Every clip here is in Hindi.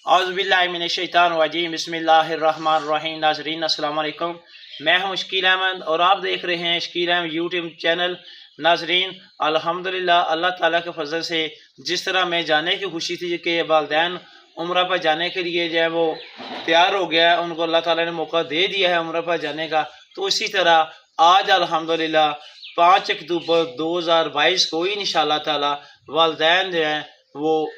औज़ुबिल्लाहिमिनश्शैतानिर्रजीम बिस्मिल्लाहिर्रहमानिर्रहीम। नाज़रीन अस्सलाम वालेकुम, मैं हूं शकील अहमद और आप देख रहे हैं शकील अहमद यूट्यूब चैनल। नाज़रीन अल्हम्दुलिल्लाह अल्लाह ताला के फजल से जिस तरह मैं जाने की खुशी थी कि वालिदैन उम्रा पर जाने के लिए जो है वो तैयार हो गया है, उनको अल्लाह ताला ने मौका दे दिया है उम्रा पर जाने का, तो इसी तरह आज अल्हम्दुलिल्लाह 5 अक्टूबर 2022 को इंशाअल्लाह ताला वालिदैन जो हैं वो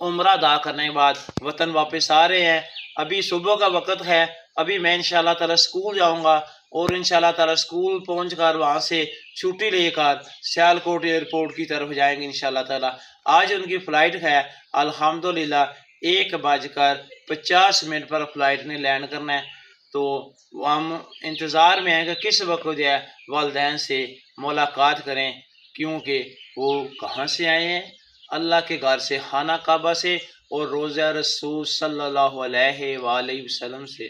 उम्रा अदा करने के बाद वतन वापस आ रहे हैं। अभी सुबह का वक्त है, अभी मैं इंशाअल्लाह ताला स्कूल जाऊंगा और इंशाअल्लाह ताला स्कूल पहुंचकर वहां से छुट्टी लेकर सियालकोट एयरपोर्ट की तरफ जाएंगे इंशाअल्लाह ताला। आज उनकी फ़्लाइट है अल्हम्दुलिल्लाह 1:50 पर फ़्लाइट ने लैंड करना है, तो हम इंतज़ार में हैं कि किस वक्त जो है वालिदैन से मुलाकात करें, क्योंकि वो कहाँ से आए हैं, अल्लाह के घर से, खाना काबा से और रोज़ा रसूल सल्लल्लाहु अलैहि वसल्लम से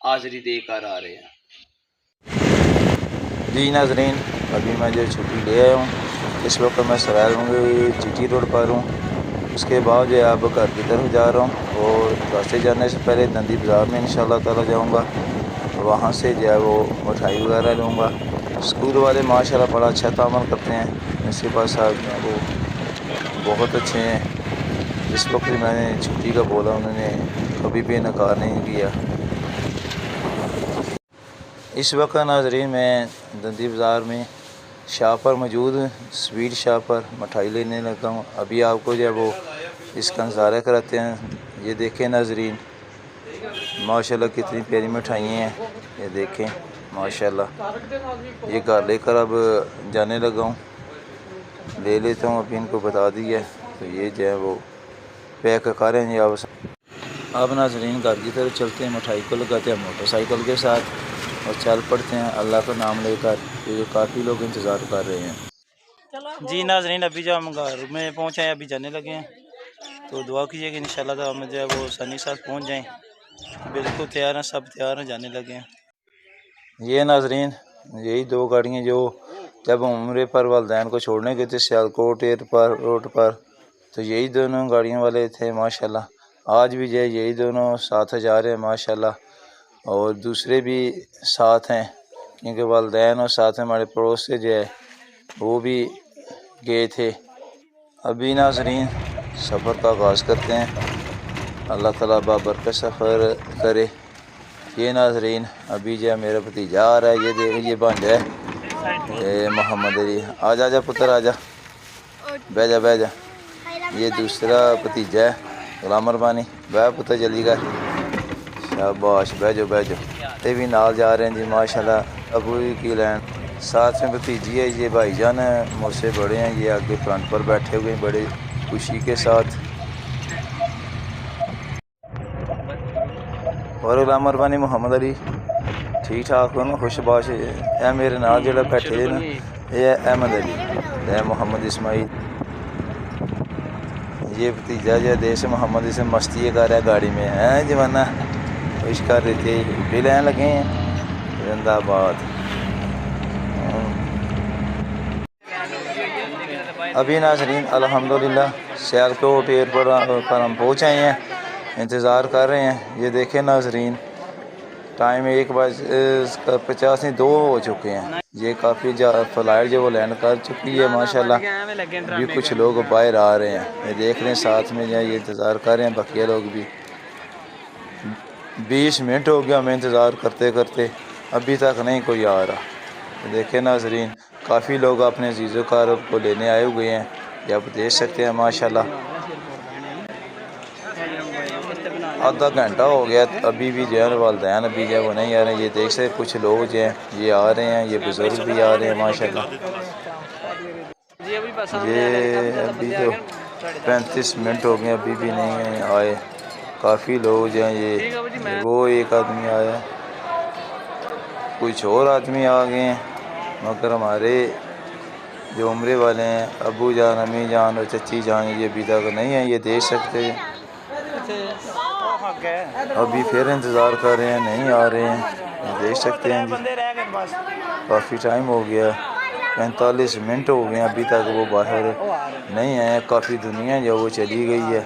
हाज़री देकर आ रहे हैं। जी नाज़रीन, अभी मैं जो छुट्टी ले आया हूँ, इस वक्त मैं सराय जीटी रोड पर हूँ। उसके बाद जो है अब घर की तरफ जा रहा हूँ और रास्ते जाने से पहले नंदी बाज़ार में इंशाअल्लाह ताला जाऊँगा, वहाँ से जो है वो मिठाई वगैरह लूँगा। स्कूल वाले माशाल्लाह बड़ा अच्छा तामल करते हैं, प्रिंसिपल साहब जो हैं वो बहुत अच्छे हैं। जिस वक्त भी मैंने छुट्टी का बोला उन्होंने कभी भी इनकार नहीं किया। इस वक्त नाज़रीन मैं नंदी बाज़ार में शॉप पर मौजूद हूँ, स्वीट शॉप पर मिठाई लेने लगा हूँ। अभी आपको जो है वो इसका नज़ारा कराते हैं। ये देखें नाज़रीन, माशाल्लाह कितनी प्यारी मिठाइयाँ हैं, ये देखें माशाल्लाह। ये घर लेकर अब जाने लगा हूँ, ले लेता हूँ। अभी इनको बता दिया तो ये जो है वो पैक कर रहे हैं जी। अब नाज़रीन घर की तरफ चलते हैं, मिठाई को लगाते हैं मोटरसाइकिल के साथ और चल पड़ते हैं अल्लाह का नाम लेकर, क्योंकि काफ़ी लोग इंतज़ार कर रहे हैं। जी नाज़रीन, अभी जो हम घर में पहुँचे हैं, अभी जाने लगे हैं, तो दुआ कीजिए कि इंशाअल्लाह ताला हम जो है वो आसानी साथ पहुँच जाएँ। बिल्कुल तैयार हैं, सब तैयार हैं, जाने लगे हैं। ये नाज़रीन यही दो गाड़ियाँ जो जब उम्रे पर वालिदैन को छोड़ने गए थे सियालकोट एयरपोर्ट पर, तो यही दोनों गाड़ियों वाले थे माशाल्लाह। आज भी जो है यही दोनों साथ जा रहे हैं माशाल्लाह, और दूसरे भी साथ हैं, क्योंकि वालिदैन और साथ में हमारे पड़ोस से जो है वो भी गए थे। अभी नाज़रीन सफ़र का आगाज़ करते हैं, अल्लाह ताला बाबरकत सफ़र करे। ये नाज़रीन अभी जो है मेरा भतीजा आ रहा है, ये देख ये भांजा है, ये मोहम्मद अली। आजा जा पुत्र आजा, बह जा बह जा। ये दूसरा भतीजा है गुलाम रबानी, बह पुत्र जल्दी कर, शाबाश बह जाओ। ये भी नाल जा रहे हैं जी माशाल्लाह। अबू की लैन साथ में भतीजी है, ये भाईजान है मुझसे बड़े हैं, ये आगे फ्रंट पर बैठे हुए हैं बड़े खुशी के साथ। और गुलाम रबानी मोहम्मद अली ठीक ठाक हो ना, खुशबाश है। मेरे नाल जो बैठे ना ये अहमद अली, ये मोहम्मद इस्माइल। ये भतीजा जो देश मोहम्मद से मस्ती कर रहा है गाड़ी में है जमाना, खुश कर रहे थे, भी लेने लगे हैं जिंदाबाद। अभी नाज़रीन अल्हम्दुलिल्लाह सियालकोट एयरपोर्ट पर हम पहुँच आए हैं, इंतज़ार कर रहे हैं। ये देखें नाज़रीन टाइम 1:50 नहीं 2 हो चुके हैं। ये काफ़ी फ़्लाइट जो वो लैंड कर चुकी है माशाल्लाह। अभी कुछ लोग बाहर आ रहे हैं, ये देख रहे हैं साथ में जो ये इंतज़ार कर रहे हैं। बकिया लोग भी 20 मिनट हो गया हमें इंतज़ार करते करते, अभी तक नहीं कोई आ रहा। देखें नाज़रीन काफ़ी लोग अपने अज़ीज़ों को लेने आए हुए हैं, ये आप देख सकते हैं माशाल्लाह। आधा घंटा हो गया, अभी भी जो है वालिदैन अभी जो है वो नहीं आ रहे हैं। ये देख सकते कुछ लोग जो हैं ये आ रहे हैं, ये बुज़ुर्ग भी आ रहे हैं माशाल्लाह। ये अभी तो 35 मिनट हो गए, अभी भी नहीं आए। काफ़ी लोग जो हैं ये वो एक आदमी आया, कुछ और आदमी आ गए हैं, मगर हमारे जो उम्रे वाले हैं अबू जान अम्मी जान और चची जान ये अभी तक नहीं है, ये देख सकते हैं। अभी फिर इंतज़ार कर रहे हैं, नहीं आ रहे हैं, ये देख सकते हैं जी। काफ़ी टाइम हो गया, 45 मिनट हो गए अभी तक वो बाहर नहीं आए। काफ़ी दुनिया जो वो चली गई है,